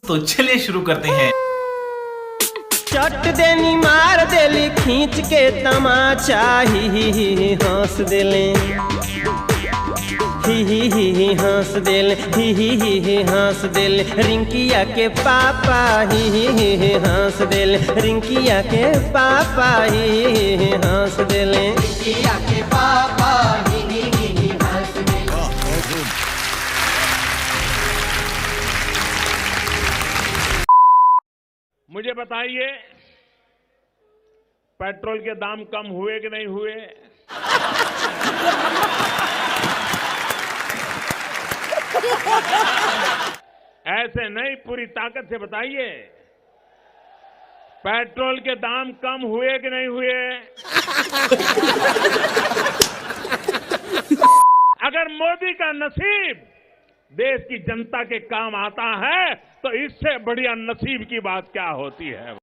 तो चलिए शुरू करते हैं। चट देनी मार देली खींच के तमाचा, ही हंस देले, ही हंस देले, ही हंस देले रिंकिया के पापा, ही हंस देले रिंकिया के पापा, ही हंस देले रिंकिया के पापा, ही हंस देले। मुझे बताइए, पेट्रोल के दाम कम हुए कि नहीं हुए? ऐसे नहीं, पूरी ताकत से बताइए, पेट्रोल के दाम कम हुए कि नहीं हुए? अगर मोदी का नसीब देश की जनता के काम आता है तो इससे बढ़िया नसीब की बात क्या होती है?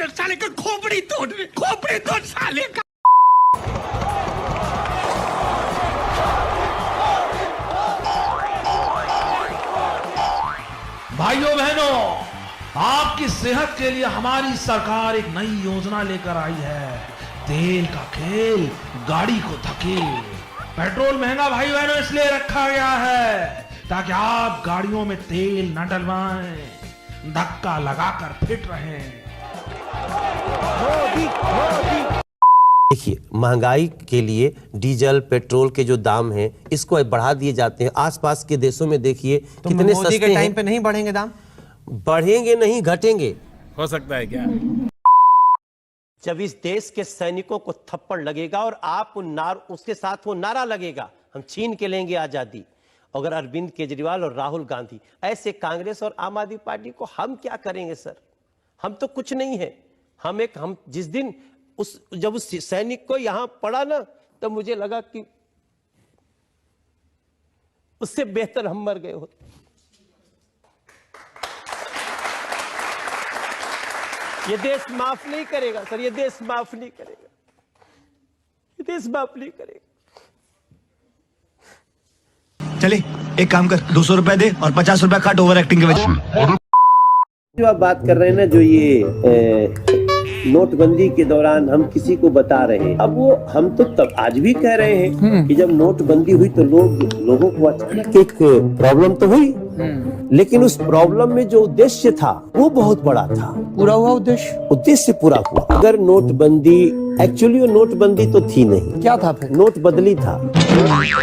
साले का खोपड़ी तोड़ साले का। भाइयों बहनों, आपकी सेहत के लिए हमारी सरकार एक नई योजना लेकर आई है। तेल का खेल गाड़ी को धकेल। पेट्रोल महंगा भाई बहनों इसलिए रखा गया है ताकि आप गाड़ियों में तेल न डलवाएं, धक्का लगाकर फिट रहें। देखिए, महंगाई के लिए डीजल पेट्रोल के जो दाम हैं इसको बढ़ा दिए जाते हैं। आसपास के देशों में देखिए तो कितने मोदी सस्ते के टाइम हैं। पे नहीं बढ़ेंगे दाम? बढ़ेंगे नहीं, घटेंगे। हो सकता है क्या? जब इस देश के सैनिकों को थप्पड़ लगेगा और आप उसके साथ वो नारा लगेगा, हम छीन के लेंगे आजादी। अगर अरविंद केजरीवाल और राहुल गांधी ऐसे कांग्रेस और आम आदमी पार्टी को, हम क्या करेंगे सर? हम तो कुछ नहीं है। हम जिस दिन जब उस सैनिक को यहां पड़ा ना, तब मुझे लगा कि उससे बेहतर हम मर गए होते। ये देश माफ नहीं करेगा सर, ये देश माफ नहीं करेगा, ये देश माफ नहीं करेगा। चले एक काम कर, 200 रुपए दे और 50 रुपए काट ओवर एक्टिंग के वजह। जो आप बात कर रहे हैं ना, जो ये नोटबंदी के दौरान हम किसी को बता रहे हैं, अब वो हम तो तब आज भी कह रहे हैं कि जब नोटबंदी हुई तो लोगों को अचानक एक प्रॉब्लम तो हुई, लेकिन उस प्रॉब्लम में जो उद्देश्य था वो बहुत बड़ा था। पूरा हुआ उद्देश्य पूरा हुआ। अगर नोटबंदी, एक्चुअली वो नोटबंदी तो थी नहीं, क्या था फिर? नोट बदली था।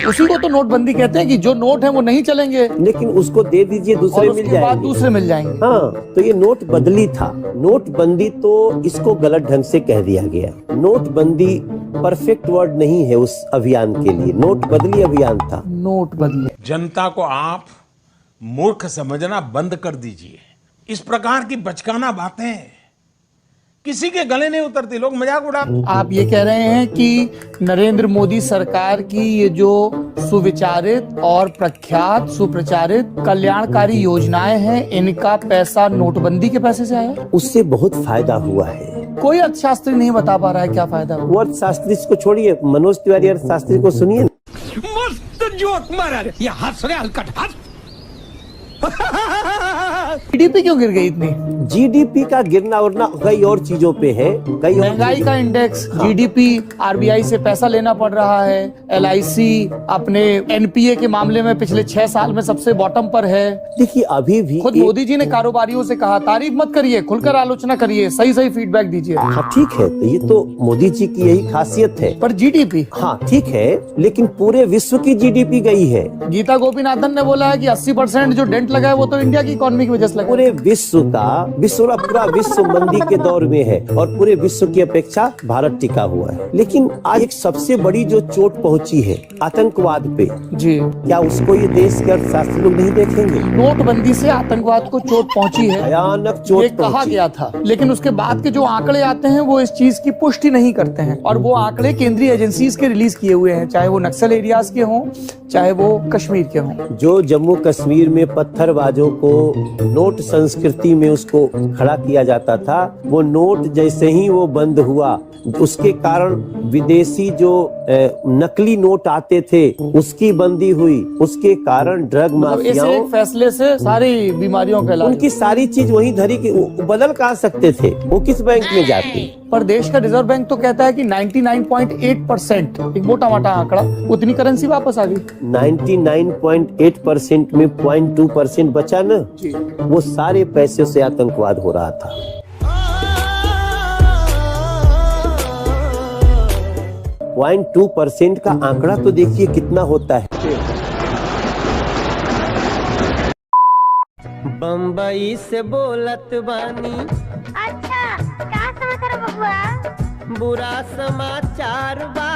उसी को तो नोटबंदी कहते हैं कि जो नोट है वो नहीं चलेंगे, लेकिन उसको दे दीजिए, दूसरे मिल जाएंगे। दूसरे मिल जाएंगे। हाँ, तो ये नोट बदली था। नोटबंदी तो इसको गलत ढंग से कह दिया गया। नोटबंदी परफेक्ट वर्ड नहीं है उस अभियान के लिए, नोट बदली अभियान था। नोट बदली। जनता को आप मूर्ख समझना बंद कर दीजिए। इस प्रकार की बचकाना बातें किसी के गले नहीं उतरती, लोग मजाक उड़ाते। आप ये कह रहे हैं कि नरेंद्र मोदी सरकार की ये जो सुविचारित और प्रख्यात सुप्रचारित कल्याणकारी योजनाएं हैं, इनका पैसा नोटबंदी के पैसे से आया? उससे बहुत फायदा हुआ है। कोई अर्थशास्त्री नहीं बता पा रहा है क्या फायदा हुआ। वो अर्थशास्त्री को छोड़िए, मनोज तिवारी अर्थशास्त्री को सुनिए। मस्त जोक मारा रे, ये हंस रहे हलकट हंस। जीडीपी क्यों गिर गई इतनी? जीडीपी का गिरना उड़ना कई और चीजों पे है, कई महंगाई का इंडेक्स, जीडीपी, आरबीआई से पैसा लेना पड़ रहा है, एलआईसी अपने एनपीए के मामले में पिछले 6 साल में सबसे बॉटम पर है। देखिए, अभी भी खुद मोदी जी ने कारोबारियों से कहा, तारीफ मत करिए, खुलकर आलोचना करिए, सही सही फीडबैक दीजिए। हाँ ठीक है, तो ये तो मोदी जी की यही खासियत है। पर जीडीपी, हाँ ठीक है, लेकिन पूरे विश्व की जीडीपी गई है। गीता गोपीनाथन ने बोला है कि 80% जो डेंट लगा है वो तो इंडिया की इकोनॉमी की वजह से लगा। पूरे पूरा विश्व मंदी के दौर में है और पूरे विश्व की अपेक्षा भारत टिका हुआ है। लेकिन आज एक सबसे बड़ी जो चोट पहुंची है आतंकवाद पे जी, क्या उसको ये देश के अर्थशास्त्री लोग नहीं देखेंगे? नोटबंदी से आतंकवाद को चोट पहुंची है, भयानक चोट ये कहा गया था, लेकिन उसके बाद के जो आंकड़े आते हैं वो इस चीज की पुष्टि नहीं करते हैं। और वो आंकड़े केंद्रीय एजेंसीज के रिलीज किए हुए हैं, चाहे वो नक्सल एरियाज के हों, चाहे वो कश्मीर के हों। जो जम्मू कश्मीर में पत्थरबाजों को नोट संस्कृति में उसको खड़ा किया जाता था। वो नोट जैसे ही वो बंद हुआ, उसके कारण विदेशी जो नकली नोट आते थे उसकी बंदी हुई। उसके कारण ड्रग माफियाओं, एक फैसले से सारी बीमारियों का इलाज, उनकी सारी चीज वहीं धरी कि वो बदल कहाँ सकते थे, वो किस बैंक में जाते। पर देश का रिजर्व बैंक तो कहता है कि 99.8%, एक मोटा मोटा आंकड़ा, उतनी करेंसी वापस आ गई। 99.8% में 0.2% बचा ना, वो सारे पैसे से आतंकवाद हो रहा था। पॉइंट 2% का आंकड़ा तो देखिए कितना होता है। बम्बई से बोलत बानी, अच्छा क्या समाचार बबुआ? बुरा समाचार बा,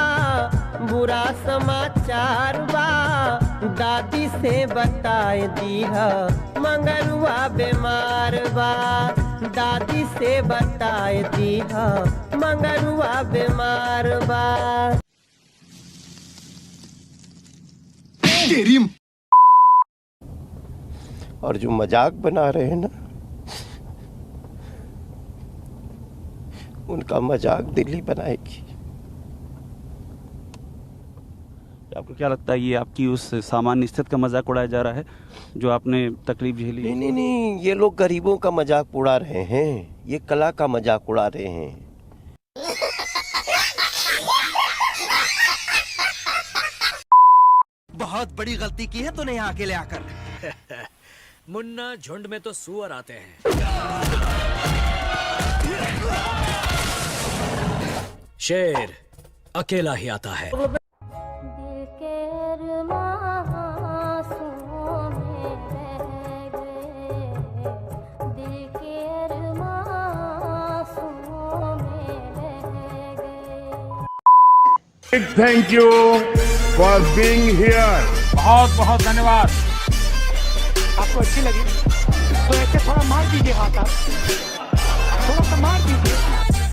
बुरा समाचार बा। दादी से बताए दीहा मंगरुआ बीमार बा। दादी से बताए दीहा मंगरुआ बीमार बा। और जो मजाक बना रहे हैं ना, उनका मजाक दिल्ली बनाएगी। आपको क्या लगता है, ये आपकी उस सामान्य स्थिति का मजाक उड़ाया जा रहा है जो आपने तकलीफ झेली? नहीं नहीं नहीं, ये लोग गरीबों का मजाक उड़ा रहे हैं, ये कला का मजाक उड़ा रहे हैं। बहुत बड़ी गलती की है तूने यहाँ अकेले आकर। मुन्ना, झुंड में तो सुअर आते हैं, शेर अकेला ही आता है। Thank you for being here. बहुत बहुत धन्यवाद। आपको अच्छी लगी तो ऐसे थोड़ा मार दीजिए हाथ आप।